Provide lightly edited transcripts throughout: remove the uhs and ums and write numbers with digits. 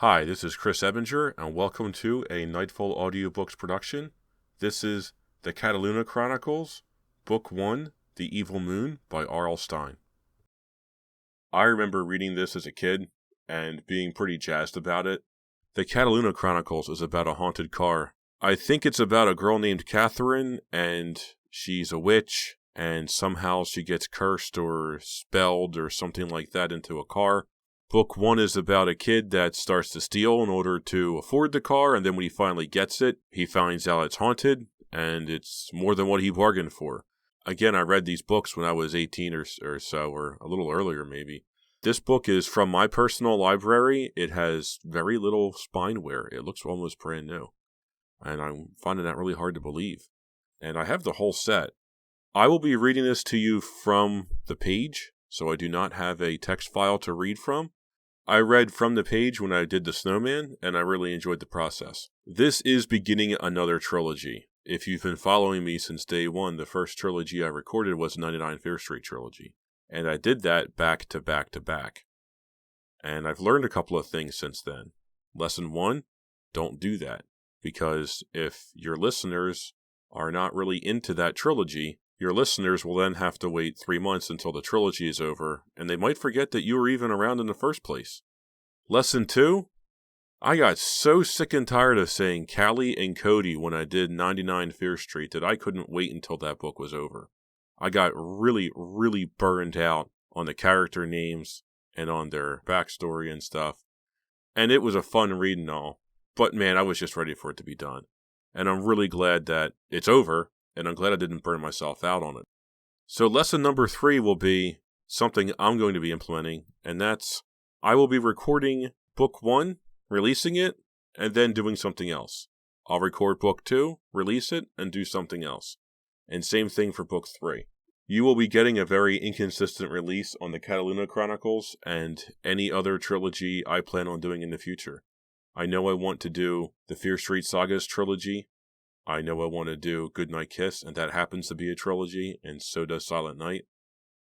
Hi, this is Chris Ebinger, and welcome to a Nightfall Audiobooks production. This is the Cataluna Chronicles, Book 1, The Evil Moon by R.L. Stine. I remember reading this as a kid and being pretty jazzed about it. The Cataluna Chronicles is about a haunted car. I think it's about a girl named Catherine, and she's a witch, and somehow she gets cursed or spelled or something like that into a car. Book 1 is about a kid that starts to steal in order to afford the car, and then when he finally gets it, he finds out it's haunted, and it's more than what he bargained for. Again, I read these books when I was 18 or so, or a little earlier maybe. This book is from my personal library. It has very little spine wear. It looks almost brand new, and I'm finding that really hard to believe. And I have the whole set. I will be reading this to you from the page, so I do not have a text file to read from. I read from the page when I did the Snowman, and I really enjoyed the process. This is beginning another trilogy. If you've been following me since day one, the first trilogy I recorded was 99 Fear Street trilogy, and I did that back to back to back. And I've learned a couple of things since then. Lesson 1, don't do that, because if your listeners are not really into that trilogy, your listeners will then have to wait 3 months until the trilogy is over, and they might forget that you were even around in the first place. Lesson 2, I got so sick and tired of saying Callie and Cody when I did 99 Fear Street that I couldn't wait until that book was over. I got really, really burned out on the character names and on their backstory and stuff, and it was a fun read and all, but man, I was just ready for it to be done. And I'm really glad that it's over, and I'm glad I didn't burn myself out on it. So lesson number 3 will be something I'm going to be implementing, and that's I will be recording book 1, releasing it, and then doing something else. I'll record book 2, release it, and do something else. And same thing for book 3. You will be getting a very inconsistent release on the Cataluna Chronicles and any other trilogy I plan on doing in the future. I know I want to do the Fear Street Sagas trilogy. I know I want to do Goodnight Kiss, and that happens to be a trilogy, and so does Silent Night.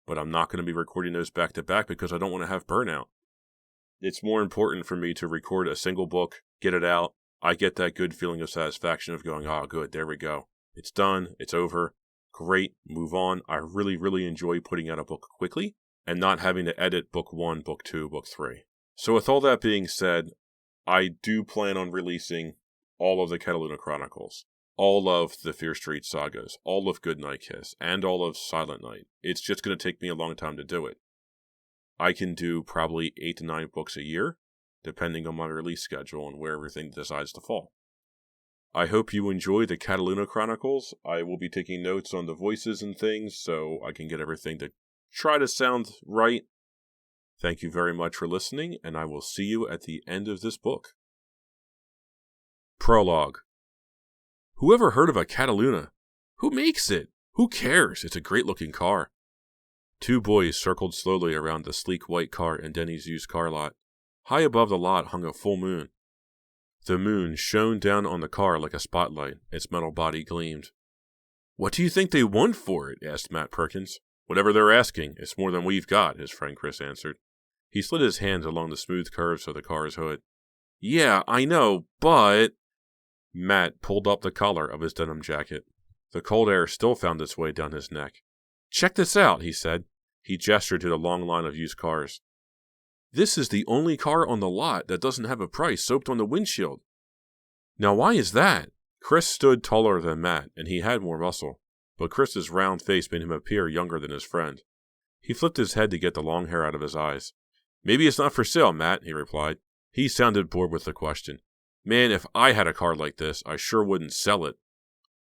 But I'm not going to be recording those back to back because I don't want to have burnout. It's more important for me to record a single book, get it out. I get that good feeling of satisfaction of going, oh, good, there we go. It's done, it's over, great, move on. I really, really enjoy putting out a book quickly and not having to edit book 1, book 2, book 3. So with all that being said, I do plan on releasing all of the Cataluna Chronicles, all of the Fear Street Sagas, all of Goodnight Kiss, and all of Silent Night. It's just going to take me a long time to do it. I can do probably 8 to 9 books a year, depending on my release schedule and where everything decides to fall. I hope you enjoy the Cataluna Chronicles. I will be taking notes on the voices and things so I can get everything to try to sound right. Thank you very much for listening, and I will see you at the end of this book. Prologue. Who ever heard of a Cataluna? Who makes it? Who cares? It's a great-looking car. 2 boys circled slowly around the sleek white car in Denny's used car lot. High above the lot hung a full moon. The moon shone down on the car like a spotlight. Its metal body gleamed. What do you think they want for it? Asked Matt Perkins. Whatever they're asking. It's more than we've got, his friend Chris answered. He slid his hands along the smooth curves of the car's hood. Yeah, I know, but... Matt pulled up the collar of his denim jacket. The cold air still found its way down his neck. Check this out, he said. He gestured to the long line of used cars. This is the only car on the lot that doesn't have a price soaped on the windshield. Now why is that? Chris stood taller than Matt, and he had more muscle, but Chris's round face made him appear younger than his friend. He flipped his head to get the long hair out of his eyes. Maybe it's not for sale, Matt, he replied. He sounded bored with the question. Man, if I had a car like this, I sure wouldn't sell it.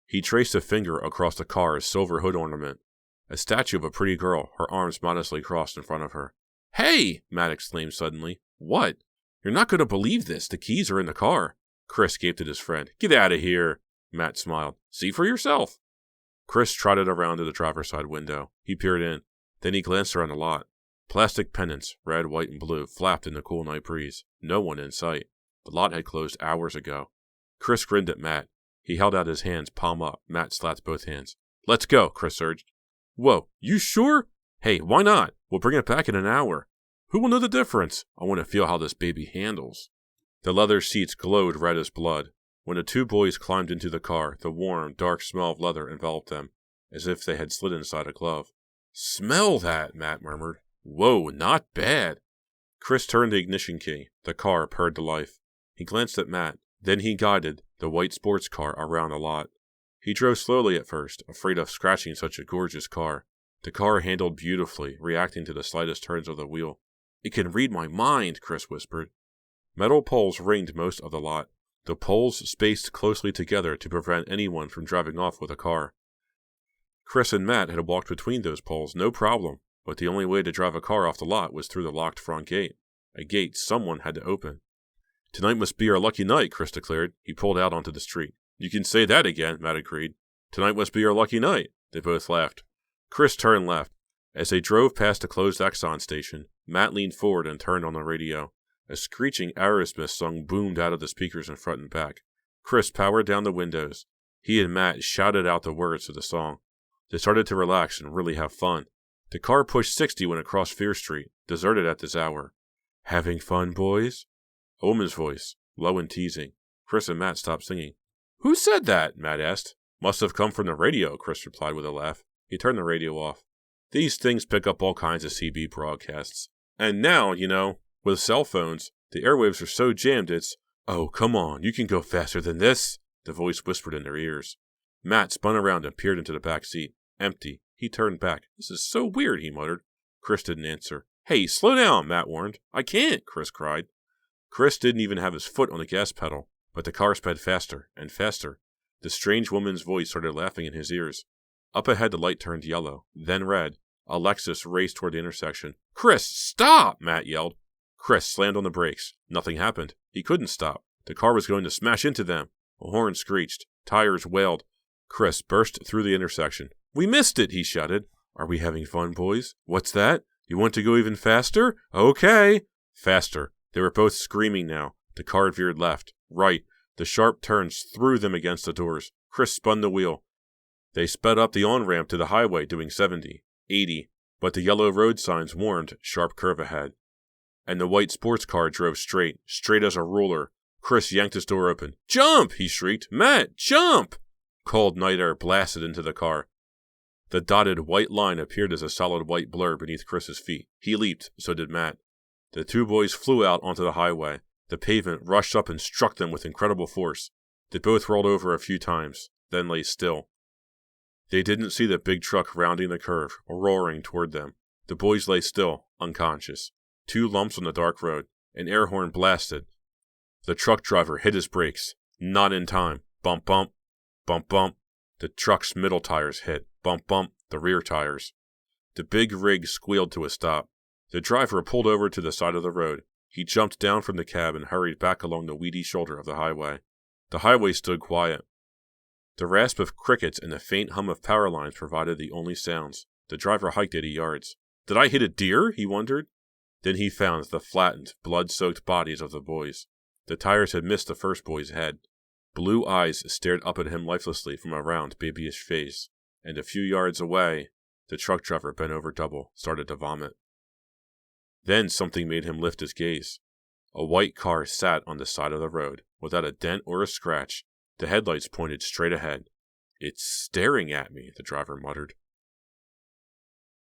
He traced a finger across the car's silver hood ornament. A statue of a pretty girl, her arms modestly crossed in front of her. Hey! Matt exclaimed suddenly. What? You're not going to believe this. The keys are in the car. Chris gaped at his friend. Get out of here. Matt smiled. See for yourself. Chris trotted around to the driver's side window. He peered in. Then he glanced around the lot. Plastic pennants, red, white, and blue, flapped in the cool night breeze. No one in sight. The lot had closed hours ago. Chris grinned at Matt. He held out his hands, palm up. Matt slapped both hands. Let's go, Chris urged. Whoa, you sure? Hey, why not? We'll bring it back in an hour. Who will know the difference? I want to feel how this baby handles. The leather seats glowed red as blood. When the two boys climbed into the car, the warm, dark smell of leather enveloped them, as if they had slid inside a glove. "Smell that," Matt murmured. "Whoa, not bad." Chris turned the ignition key. The car purred to life. He glanced at Matt. Then he guided the white sports car around the lot. He drove slowly at first, afraid of scratching such a gorgeous car. The car handled beautifully, reacting to the slightest turns of the wheel. "It can read my mind," Chris whispered. Metal poles ringed most of the lot. The poles spaced closely together to prevent anyone from driving off with a car. Chris and Matt had walked between those poles, no problem, but the only way to drive a car off the lot was through the locked front gate, a gate someone had to open. "Tonight must be our lucky night," Chris declared. He pulled out onto the street. "You can say that again," Matt agreed. "Tonight must be our lucky night." They both laughed. Chris turned left. As they drove past a closed Exxon station, Matt leaned forward and turned on the radio. A screeching Aerosmith song boomed out of the speakers in front and back. Chris powered down the windows. He and Matt shouted out the words to the song. They started to relax and really have fun. The car pushed 60 when it crossed Fear Street, deserted at this hour. "Having fun, boys?" A woman's voice, low and teasing. Chris and Matt stopped singing. "Who said that?" Matt asked. "Must have come from the radio," Chris replied with a laugh. He turned the radio off. These things pick up all kinds of CB broadcasts. And now, with cell phones, the airwaves are so jammed it's, "Oh, come on, you can go faster than this," the voice whispered in their ears. Matt spun around and peered into the back seat. Empty. He turned back. "This is so weird," he muttered. Chris didn't answer. "Hey, slow down," Matt warned. "I can't," Chris cried. Chris didn't even have his foot on the gas pedal, but the car sped faster and faster. The strange woman's voice started laughing in his ears. Up ahead the light turned yellow, then red. A Lexus raced toward the intersection. "Chris, stop!" Matt yelled. Chris slammed on the brakes. Nothing happened. He couldn't stop. The car was going to smash into them. A horn screeched. Tires wailed. Chris burst through the intersection. "We missed it," he shouted. "Are we having fun, boys? What's that? You want to go even faster? Okay." Faster. They were both screaming now. The car veered left, right. The sharp turns threw them against the doors. Chris spun the wheel. They sped up the on-ramp to the highway, doing 70, 80, but the yellow road signs warned sharp curve ahead. And the white sports car drove straight as a ruler. Chris yanked his door open. "Jump!" he shrieked. "Matt, jump!" Cold night air blasted into the car. The dotted white line appeared as a solid white blur beneath Chris's feet. He leaped, so did Matt. The two boys flew out onto the highway. The pavement rushed up and struck them with incredible force. They both rolled over a few times, then lay still. They didn't see the big truck rounding the curve, roaring toward them. The boys lay still, unconscious. 2 lumps on the dark road. An air horn blasted. The truck driver hit his brakes. Not in time. Bump, bump. Bump, bump. The truck's middle tires hit. Bump, bump. The rear tires. The big rig squealed to a stop. The driver pulled over to the side of the road. He jumped down from the cab and hurried back along the weedy shoulder of the highway. The highway stood quiet. The rasp of crickets and the faint hum of power lines provided the only sounds. The driver hiked 80 yards. "Did I hit a deer?" he wondered. Then he found the flattened, blood-soaked bodies of the boys. The tires had missed the first boy's head. Blue eyes stared up at him lifelessly from a round, babyish face, and a few yards away, the truck driver, bent over double, started to vomit. Then something made him lift his gaze. A white car sat on the side of the road, without a dent or a scratch. The headlights pointed straight ahead. "It's staring at me," the driver muttered.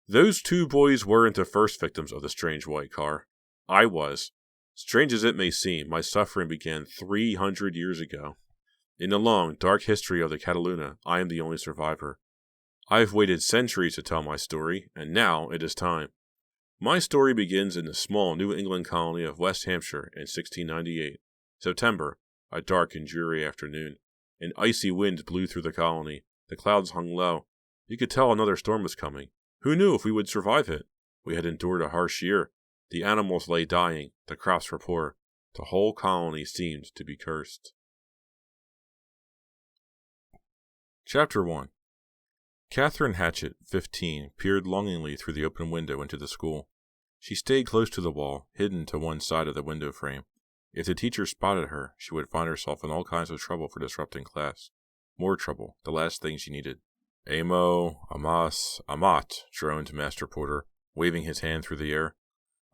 Those 2 boys weren't the first victims of the strange white car. I was. Strange as it may seem, my suffering began 300 years ago. In the long, dark history of the Cataluna, I am the only survivor. I've waited centuries to tell my story, and now it is time. My story begins in the small New England colony of West Hampshire in 1698. September, a dark and dreary afternoon. An icy wind blew through the colony. The clouds hung low. You could tell another storm was coming. Who knew if we would survive it? We had endured a harsh year. The animals lay dying. The crops were poor. The whole colony seemed to be cursed. Chapter 1. Catherine Hatchett, 15, peered longingly through the open window into the school. She stayed close to the wall, hidden to one side of the window frame. If the teacher spotted her, she would find herself in all kinds of trouble for disrupting class. More trouble, the last thing she needed. "Amo, amas, amat," droned Master Porter, waving his hand through the air.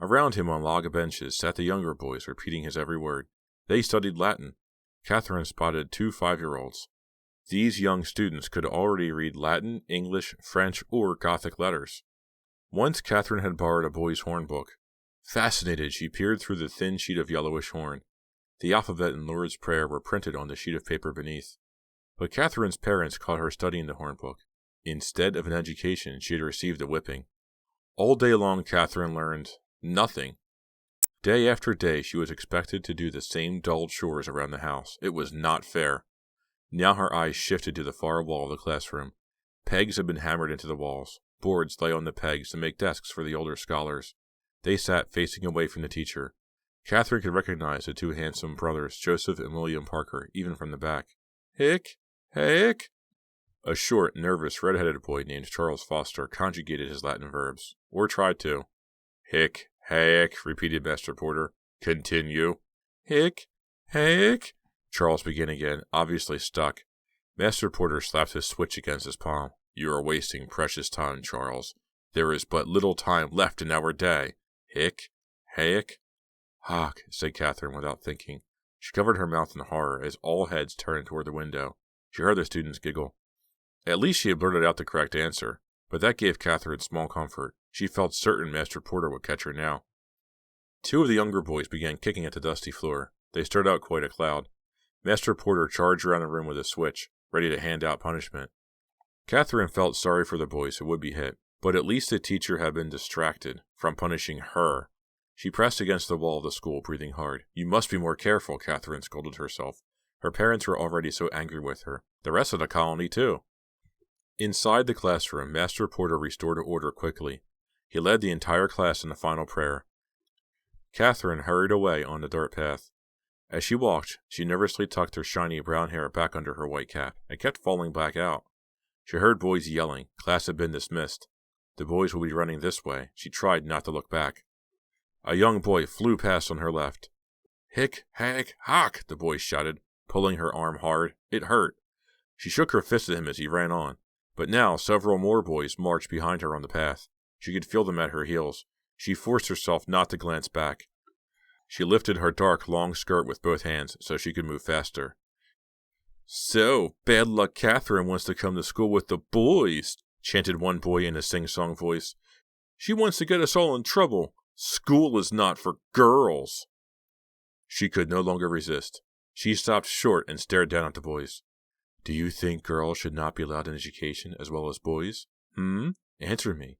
Around him on log benches sat the younger boys, repeating his every word. They studied Latin. Catherine spotted 2 5-year-olds. These young students could already read Latin, English, French, or Gothic letters. Once Catherine had borrowed a boy's horn book. Fascinated, she peered through the thin sheet of yellowish horn. The alphabet and Lord's Prayer were printed on the sheet of paper beneath. But Catherine's parents caught her studying the horn book. Instead of an education, she had received a whipping. All day long, Catherine learned nothing. Day after day, she was expected to do the same dull chores around the house. It was not fair. Now her eyes shifted to the far wall of the classroom. Pegs had been hammered into the walls. Boards lay on the pegs to make desks for the older scholars. They sat facing away from the teacher. Catherine could recognize the 2 handsome brothers, Joseph and William Parker, even from the back. Hick! Hick! A short, nervous, red-headed boy named Charles Foster conjugated his Latin verbs, or tried to. Hick! Hick! Repeated Master Porter. Continue. Hick! Hick! Charles began again, obviously stuck. Master Porter slapped his switch against his palm. You are wasting precious time, Charles. There is but little time left in our day. Hick! Hick! Hark, said Catherine without thinking. She covered her mouth in horror as all heads turned toward the window. She heard the students giggle. At least she had blurted out the correct answer, but that gave Catherine small comfort. She felt certain Master Porter would catch her now. 2 of the younger boys began kicking at the dusty floor. They stirred out quite a cloud. Master Porter charged around the room with a switch, ready to hand out punishment. Catherine felt sorry for the boys who would be hit, but at least the teacher had been distracted from punishing her. She pressed against the wall of the school, breathing hard. You must be more careful, Catherine scolded herself. Her parents were already so angry with her. The rest of the colony, too. Inside the classroom, Master Porter restored order quickly. He led the entire class in the final prayer. Catherine hurried away on the dirt path. As she walked, she nervously tucked her shiny brown hair back under her white cap and kept falling back out. She heard boys yelling. Class had been dismissed. The boys would be running this way. She tried not to look back. A young boy flew past on her left. Hick, hack, hock, the boy shouted, pulling her arm hard. It hurt. She shook her fist at him as he ran on. But now several more boys marched behind her on the path. She could feel them at her heels. She forced herself not to glance back. She lifted her dark, long skirt with both hands so she could move faster. So, Bad Luck Catherine wants to come to school with the boys, chanted one boy in a sing-song voice. She wants to get us all in trouble. School is not for girls. She could no longer resist. She stopped short and stared down at the boys. Do you think girls should not be allowed an education as well as boys? Answer me.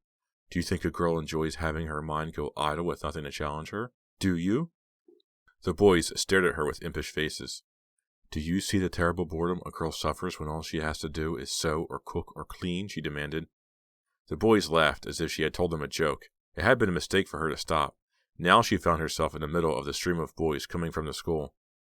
Do you think a girl enjoys having her mind go idle with nothing to challenge her? Do you? The boys stared at her with impish faces. Do you see the terrible boredom a girl suffers when all she has to do is sew or cook or clean? She demanded. The boys laughed as if she had told them a joke. It had been a mistake for her to stop. Now she found herself in the middle of the stream of boys coming from the school.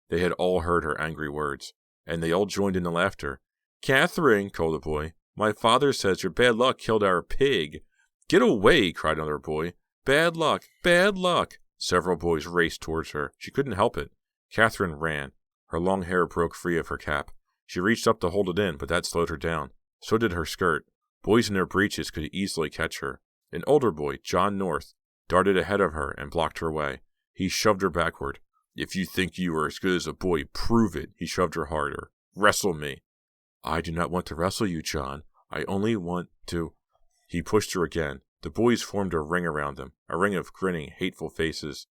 They had all heard her angry words, and they all joined in the laughter. Catherine, called a boy, my father says your bad luck killed our pig. Get away, cried another boy. Bad luck, bad luck. Several boys raced towards her. She couldn't help it. Catherine ran. Her long hair broke free of her cap. She reached up to hold it in, but that slowed her down. So did her skirt. Boys in their breeches could easily catch her. An older boy, John North, darted ahead of her and blocked her way. He shoved her backward. If you think you are as good as a boy, prove it. He shoved her harder. Wrestle me. I do not want to wrestle you, John. I only want to... He pushed her again. The boys formed a ring around them, a ring of grinning, hateful faces.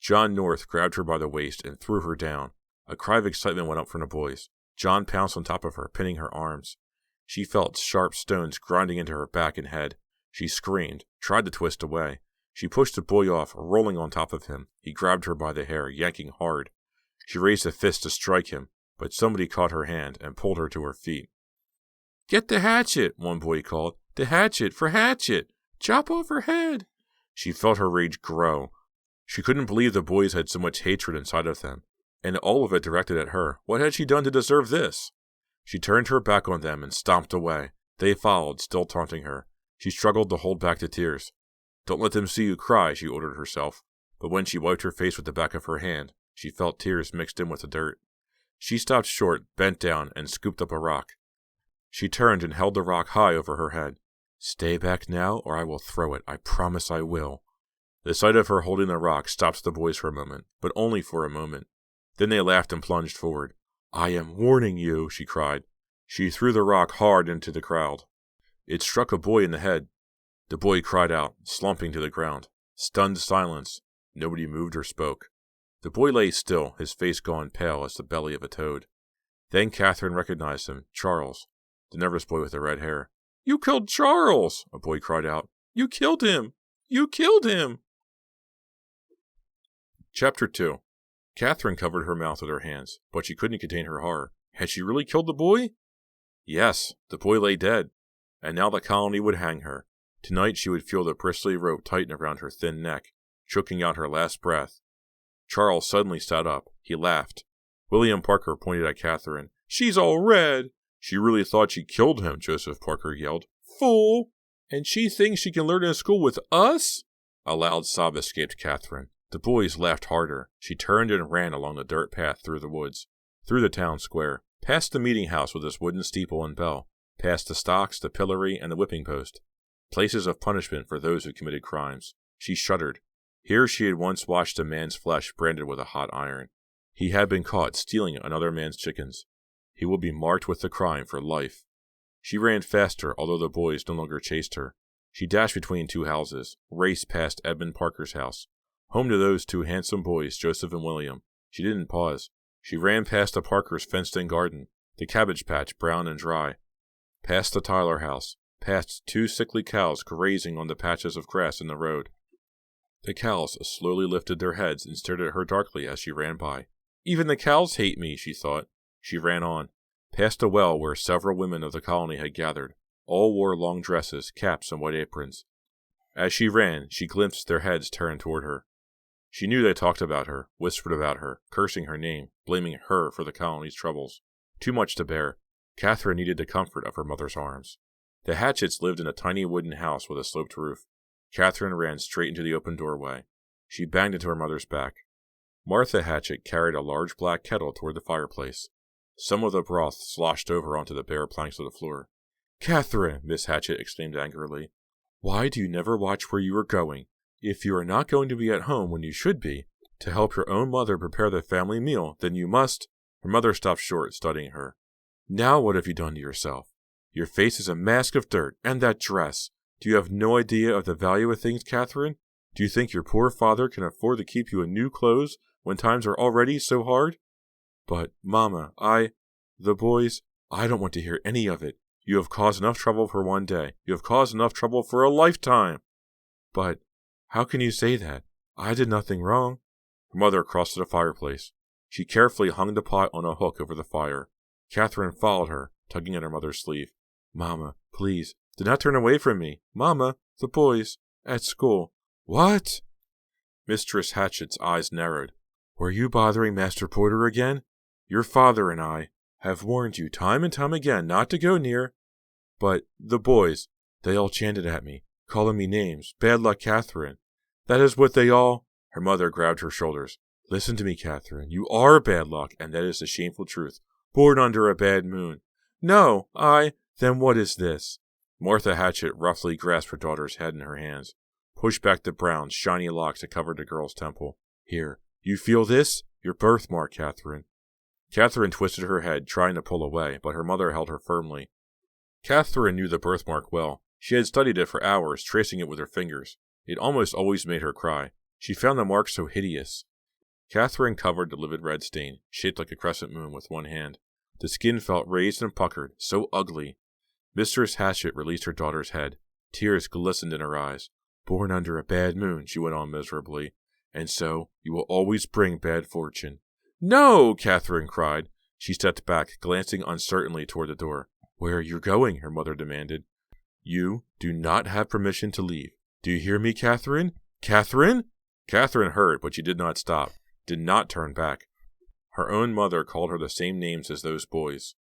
John North grabbed her by the waist and threw her down. A cry of excitement went up from the boys. John pounced on top of her, pinning her arms. She felt sharp stones grinding into her back and head. She screamed, tried to twist away. She pushed the boy off, rolling on top of him. He grabbed her by the hair, yanking hard. She raised a fist to strike him, but somebody caught her hand and pulled her to her feet. Get the hatchet, one boy called. The hatchet for Hatchet! Chop off her head! She felt her rage grow. She couldn't believe the boys had so much hatred inside of them, and all of it directed at her. What had she done to deserve this? She turned her back on them and stomped away. They followed, still taunting her. She struggled to hold back the tears. Don't let them see you cry, she ordered herself. But when she wiped her face with the back of her hand, she felt tears mixed in with the dirt. She stopped short, bent down, and scooped up a rock. She turned and held the rock high over her head. Stay back now, or I will throw it. I promise I will. The sight of her holding the rock stopped the boys for a moment, but only for a moment. Then they laughed and plunged forward. "I am warning you," she cried. She threw the rock hard into the crowd. It struck a boy in the head. The boy cried out, slumping to the ground. Stunned silence. Nobody moved or spoke. The boy lay still, his face gone pale as the belly of a toad. Then Catherine recognized him, Charles, the nervous boy with the red hair. "You killed Charles!" a boy cried out. "You killed him! You killed him!" Chapter 2. Catherine covered her mouth with her hands, but she couldn't contain her horror. Had she really killed the boy? Yes, the boy lay dead, and now the colony would hang her. Tonight she would feel the bristly rope tighten around her thin neck, choking out her last breath. Charles suddenly sat up. He laughed. William Parker pointed at Catherine. "She's all red!" "She really thought she killed him," Joseph Parker yelled. "Fool! And she thinks she can learn in school with us?" A loud sob escaped Catherine. The boys laughed harder. She turned and ran along the dirt path through the woods, through the town square, past the meeting house with its wooden steeple and bell, past the stocks, the pillory, and the whipping post, places of punishment for those who committed crimes. She shuddered. Here she had once watched a man's flesh branded with a hot iron. He had been caught stealing another man's chickens. He would be marked with the crime for life. She ran faster, although the boys no longer chased her. She dashed between two houses, raced past Edmund Parker's house, home to those two handsome boys, Joseph and William. She didn't pause. She ran past the Parkers' fenced-in garden, the cabbage patch brown and dry, past the Tyler house, past two sickly cows grazing on the patches of grass in the road. The cows slowly lifted their heads and stared at her darkly as she ran by. "Even the cows hate me," she thought. She ran on, past a well where several women of the colony had gathered. All wore long dresses, caps, and white aprons. As she ran, she glimpsed their heads turned toward her. She knew they talked about her, whispered about her, cursing her name, blaming her for the colony's troubles. Too much to bear. Catherine needed the comfort of her mother's arms. The Hatchets lived in a tiny wooden house with a sloped roof. Catherine ran straight into the open doorway. She banged into her mother's back. Martha Hatchet carried a large black kettle toward the fireplace. Some of the broth sloshed over onto the bare planks of the floor. "Catherine," Miss Hatchet exclaimed angrily, "why do you never watch where you are going? If you are not going to be at home when you should be, to help your own mother prepare the family meal, then you must—" Her mother stopped short, studying her. "Now what have you done to yourself? Your face is a mask of dirt, and that dress. Do you have no idea of the value of things, Catherine? Do you think your poor father can afford to keep you in new clothes when times are already so hard?" "But, Mama, the boys, I don't want to hear any of it. You have caused enough trouble for one day. You have caused enough trouble for a lifetime." "But, how can you say that? I did nothing wrong." Her mother crossed to the fireplace. She carefully hung the pot on a hook over the fire. Catherine followed her, tugging at her mother's sleeve. "Mama, please, do not turn away from me. Mama, the boys, at school." "What?" Mistress Hatchet's eyes narrowed. "Were you bothering Master Porter again? Your father and I have warned you time and time again not to go near." "But the boys, they all chanted at me, calling me names. Bad luck, Catherine. That is what they all—" Her mother grabbed her shoulders. "Listen to me, Catherine. You are bad luck, and that is the shameful truth. Born under a bad moon." "No, Then what is this?" Martha Hatchet roughly grasped her daughter's head in her hands, pushed back the brown, shiny locks that covered the girl's temple. "Here, you feel this? Your birthmark, Catherine." Catherine twisted her head, trying to pull away, but her mother held her firmly. Catherine knew the birthmark well. She had studied it for hours, tracing it with her fingers. It almost always made her cry. She found the mark so hideous. Catherine covered the livid red stain, shaped like a crescent moon, with one hand. The skin felt raised and puckered, so ugly. Mistress Hatchet released her daughter's head. Tears glistened in her eyes. "Born under a bad moon," she went on miserably, "and so you will always bring bad fortune." "No!" Catherine cried. She stepped back, glancing uncertainly toward the door. "Where are you going?" her mother demanded. "You do not have permission to leave. Do you hear me, Catherine? Catherine?" Catherine heard, but she did not stop, did not turn back. Her own mother called her the same names as those boys.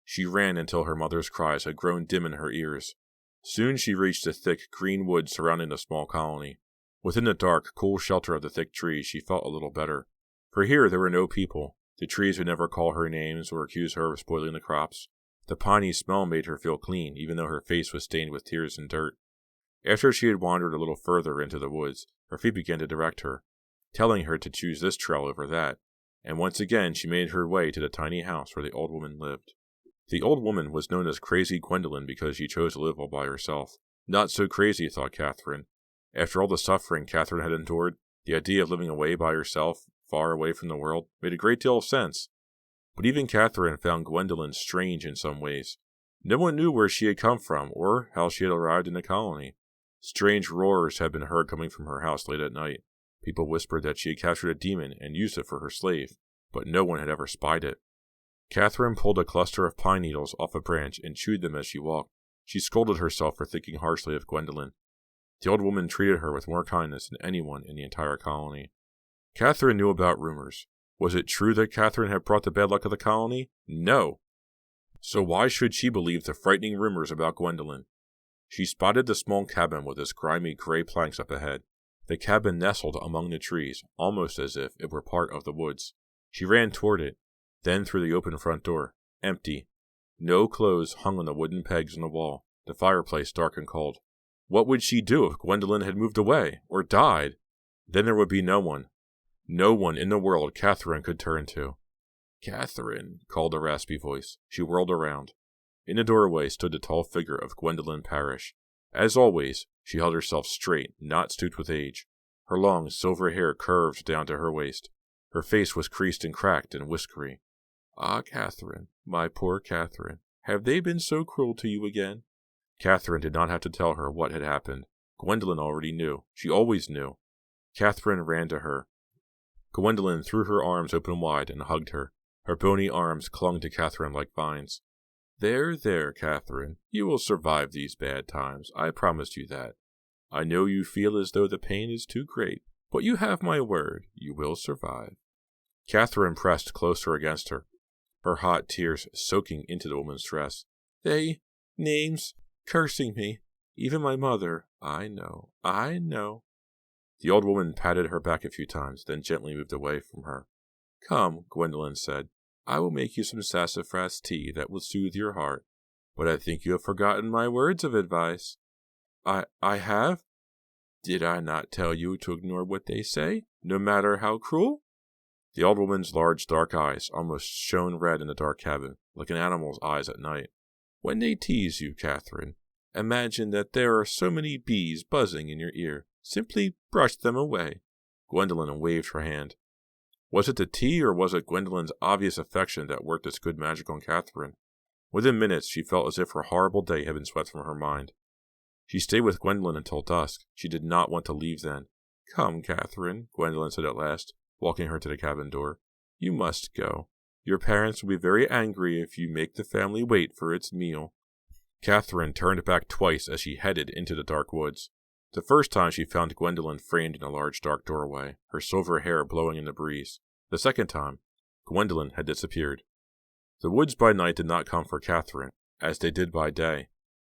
She ran until her mother's cries had grown dim in her ears. Soon she reached the thick, green woods surrounding the small colony. Within the dark, cool shelter of the thick trees, she felt a little better. For here there were no people. The trees would never call her names or accuse her of spoiling the crops. The piney smell made her feel clean, even though her face was stained with tears and dirt. After she had wandered a little further into the woods, her feet began to direct her, telling her to choose this trail over that. and once again she made her way to the tiny house where the old woman lived. The old woman was known as Crazy Gwendolyn because she chose to live all by herself. Not so crazy, thought Catherine. After all the suffering Catherine had endured, the idea of living away by herself, far away from the world, made a great deal of sense. But even Catherine found Gwendolyn strange in some ways. No one knew where she had come from, or how she had arrived in the colony. Strange roars had been heard coming from her house late at night. People whispered that she had captured a demon and used it for her slave, but no one had ever spied it. Catherine pulled a cluster of pine needles off a branch and chewed them as she walked. She scolded herself for thinking harshly of Gwendolyn. The old woman treated her with more kindness than anyone in the entire colony. Catherine knew about rumors. Was it true that Catherine had brought the bad luck of the colony? No. So why should she believe the frightening rumors about Gwendolyn? She spotted the small cabin with its grimy gray planks up ahead. The cabin nestled among the trees, almost as if it were part of the woods. She ran toward it, then through the open front door. Empty. No clothes hung on the wooden pegs on the wall, the fireplace dark and cold. What would she do if Gwendolyn had moved away, or died? Then there would be no one. No one in the world Catherine could turn to. "Catherine," called a raspy voice. She whirled around. In the doorway stood the tall figure of Gwendolyn Parrish. As always, she held herself straight, not stooped with age. Her long, silver hair curved down to her waist. Her face was creased and cracked and whiskery. "Ah, Catherine, my poor Catherine, have they been so cruel to you again?" Catherine did not have to tell her what had happened. Gwendolyn already knew. She always knew. Catherine ran to her. Gwendolyn threw her arms open wide and hugged her. Her bony arms clung to Catherine like vines. "There, there, Catherine. You will survive these bad times. I promised you that. I know you feel as though the pain is too great, but you have my word. You will survive." Catherine pressed closer against her, her hot tears soaking into the woman's dress. Names, cursing me. Even my mother. I know. The old woman patted her back a few times, then gently moved away from her. "Come," Gwendolyn said. "I will make you some sassafras tea that will soothe your heart. But I think you have forgotten my words of advice." I have? Did I not tell you to ignore what they say, no matter how cruel?" The old woman's large dark eyes almost shone red in the dark cabin, like an animal's eyes at night. "When they tease you, Catherine, imagine that there are so many bees buzzing in your ear. Simply brush them away." Gwendolyn waved her hand. Was it the tea, or was it Gwendolyn's obvious affection that worked its good magic on Catherine? Within minutes, she felt as if her horrible day had been swept from her mind. She stayed with Gwendolyn until dusk. She did not want to leave then. "Come, Catherine," Gwendolyn said at last, walking her to the cabin door. "You must go. Your parents will be very angry if you make the family wait for its meal." Catherine turned back twice as she headed into the dark woods. The first time she found Gwendolyn framed in a large dark doorway, her silver hair blowing in the breeze. The second time, Gwendolyn had disappeared. The woods by night did not come for Catherine, as they did by day.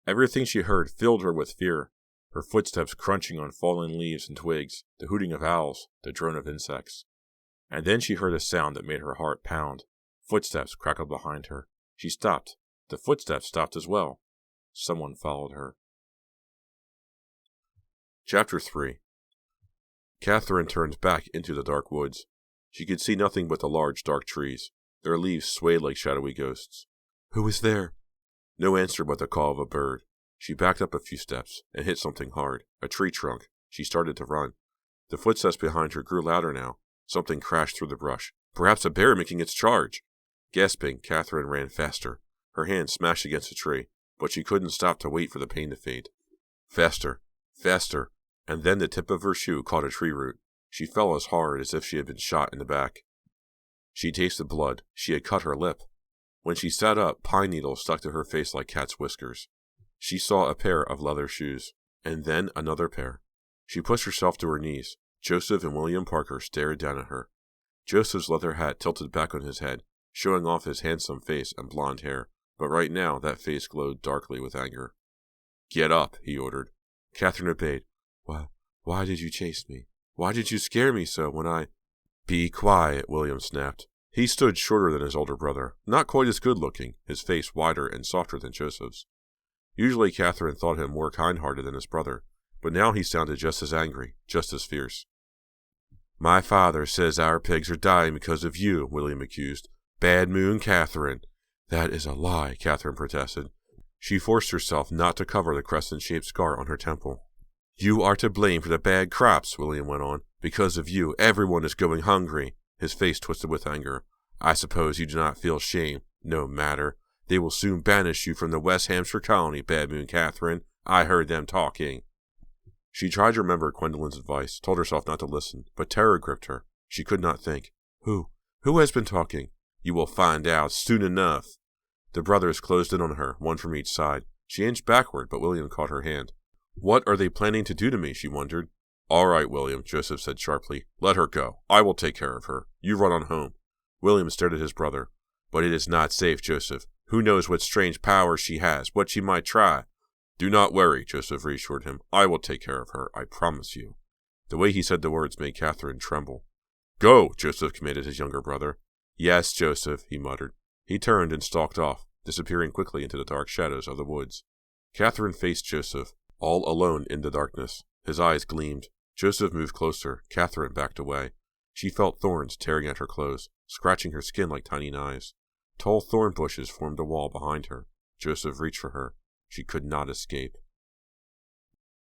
Everything she heard filled her with fear, her footsteps crunching on fallen leaves and twigs, the hooting of owls, the drone of insects. And then she heard a sound that made her heart pound. Footsteps crackled behind her. She stopped. The footsteps stopped as well. Someone followed her. Chapter 3. Catherine turned back into the dark woods. She could see nothing but the large dark trees. Their leaves swayed like shadowy ghosts. "Who is there?" No answer but the call of a bird. She backed up a few steps and hit something hard, a tree trunk. She started to run. The footsteps behind her grew louder now. Something crashed through the brush. Perhaps a bear making its charge. Gasping, Catherine ran faster. Her hand smashed against a tree, but she couldn't stop to wait for the pain to fade. Faster, faster, and then the tip of her shoe caught a tree root. She fell as hard as if she had been shot in the back. She tasted blood. She had cut her lip. When she sat up, pine needles stuck to her face like cat's whiskers. She saw a pair of leather shoes, and then another pair. She pushed herself to her knees. Joseph and William Parker stared down at her. Joseph's leather hat tilted back on his head, showing off his handsome face and blonde hair, but right now that face glowed darkly with anger. "Get up," he ordered. Catherine obeyed. Why did you chase me? Why did you scare me so when I—" "Be quiet," William snapped. He stood shorter than his older brother, not quite as good-looking, his face wider and softer than Joseph's. Usually Catherine thought him more kind-hearted than his brother, but now he sounded just as angry, just as fierce. My father says our pigs are dying because of you, William accused. Bad Moon Catherine. That is a lie, Catherine protested. She forced herself not to cover the crescent-shaped scar on her temple. You are to blame for the bad crops, William went on. Because of you, everyone is going hungry. His face twisted with anger. I suppose you do not feel shame. No matter. They will soon banish you from the West Hampshire colony, Bad Moon Catherine. I heard them talking. She tried to remember Gwendolyn's advice, told herself not to listen, but terror gripped her. She could not think. Who has been talking? You will find out soon enough. The brothers closed in on her, one from each side. She inched backward, but William caught her hand. What are they planning to do to me? She wondered. All right, William, Joseph said sharply. Let her go. I will take care of her. You run on home. William stared at his brother. But it is not safe, Joseph. Who knows what strange powers she has, what she might try. Do not worry, Joseph reassured him. I will take care of her, I promise you. The way he said the words made Catherine tremble. Go, Joseph commanded his younger brother. Yes, Joseph, he muttered. He turned and stalked off, disappearing quickly into the dark shadows of the woods. Catherine faced Joseph, all alone in the darkness. His eyes gleamed. Joseph moved closer. Catherine backed away. She felt thorns tearing at her clothes, scratching her skin like tiny knives. Tall thorn bushes formed a wall behind her. Joseph reached for her. She could not escape.